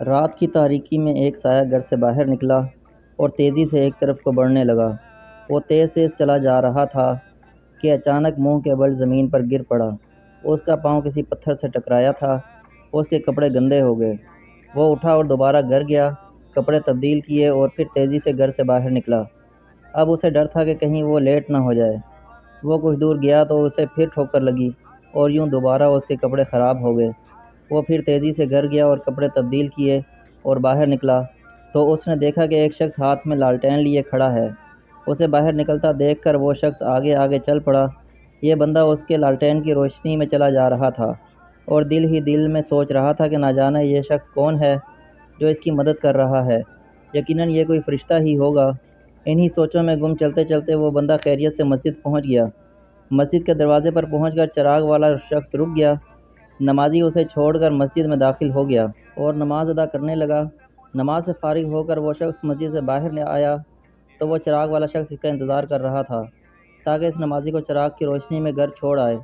رات کی تاریکی میں ایک سایہ گھر سے باہر نکلا اور تیزی سے ایک طرف کو بڑھنے لگا۔ وہ تیز تیز چلا جا رہا تھا کہ اچانک منہ کے بل زمین پر گر پڑا۔ اس کا پاؤں کسی پتھر سے ٹکرایا تھا۔ اس کے کپڑے گندے ہو گئے۔ وہ اٹھا اور دوبارہ گھر گیا، کپڑے تبدیل کیے اور پھر تیزی سے گھر سے باہر نکلا۔ اب اسے ڈر تھا کہ کہیں وہ لیٹ نہ ہو جائے۔ وہ کچھ دور گیا تو اسے پھر ٹھوکر لگی اور یوں دوبارہ اس کے کپڑے خراب ہو گئے۔ وہ پھر تیزی سے گھر گیا اور کپڑے تبدیل کیے اور باہر نکلا تو اس نے دیکھا کہ ایک شخص ہاتھ میں لالٹین لیے کھڑا ہے۔ اسے باہر نکلتا دیکھ کر وہ شخص آگے آگے چل پڑا۔ یہ بندہ اس کے لالٹین کی روشنی میں چلا جا رہا تھا اور دل ہی دل میں سوچ رہا تھا کہ نہ جانے یہ شخص کون ہے جو اس کی مدد کر رہا ہے۔ یقیناً یہ کوئی فرشتہ ہی ہوگا۔ انہی سوچوں میں گم چلتے چلتے وہ بندہ خیریت سے مسجد پہنچ گیا۔ مسجد کے دروازے پر پہنچ کر چراغ والا شخص رک گیا۔ نمازی اسے چھوڑ کر مسجد میں داخل ہو گیا اور نماز ادا کرنے لگا۔ نماز سے فارغ ہو کر وہ شخص مسجد سے باہر آیا تو وہ چراغ والا شخص اس کا انتظار کر رہا تھا تاکہ اس نمازی کو چراغ کی روشنی میں گھر چھوڑ آئے۔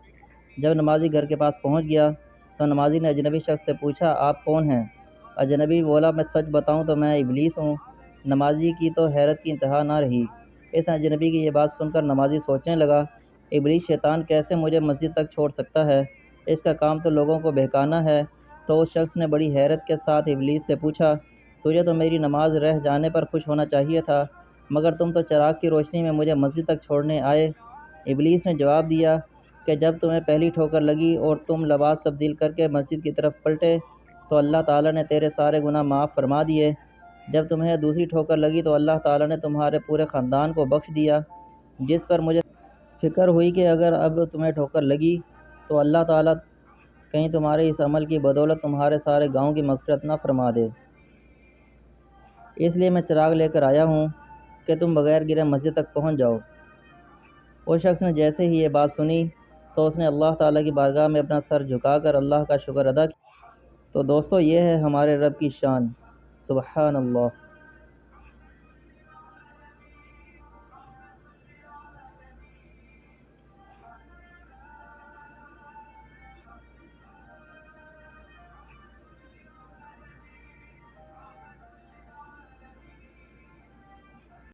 جب نمازی گھر کے پاس پہنچ گیا تو نمازی نے اجنبی شخص سے پوچھا، آپ کون ہیں؟ اجنبی بولا، میں سچ بتاؤں تو میں ابلیس ہوں۔ نمازی کی تو حیرت کی انتہا نہ رہی۔ اس اجنبی کی یہ بات سن کر نمازی سوچنے لگا، ابلیس شیطان کیسے مجھے مسجد تک چھوڑ سکتا ہے؟ اس کا کام تو لوگوں کو بہکانا ہے۔ تو اس شخص نے بڑی حیرت کے ساتھ ابلیس سے پوچھا، تجھے تو میری نماز رہ جانے پر خوش ہونا چاہیے تھا، مگر تم تو چراغ کی روشنی میں مجھے مسجد تک چھوڑنے آئے۔ ابلیس نے جواب دیا کہ جب تمہیں پہلی ٹھوکر لگی اور تم لباس تبدیل کر کے مسجد کی طرف پلٹے تو اللہ تعالیٰ نے تیرے سارے گناہ معاف فرما دیے۔ جب تمہیں دوسری ٹھوکر لگی تو اللہ تعالیٰ نے تمہارے پورے خاندان کو بخش دیا، جس پر مجھے فکر ہوئی کہ اگر اب تمہیں ٹھوکر لگی تو اللہ تعالیٰ کہیں تمہارے اس عمل کی بدولت تمہارے سارے گاؤں کی مغفرت نہ فرما دے۔ اس لیے میں چراغ لے کر آیا ہوں کہ تم بغیر گرے مسجد تک پہنچ جاؤ۔ اس شخص نے جیسے ہی یہ بات سنی تو اس نے اللہ تعالیٰ کی بارگاہ میں اپنا سر جھکا کر اللہ کا شکر ادا کیا۔ تو دوستو، یہ ہے ہمارے رب کی شان، سبحان اللہ۔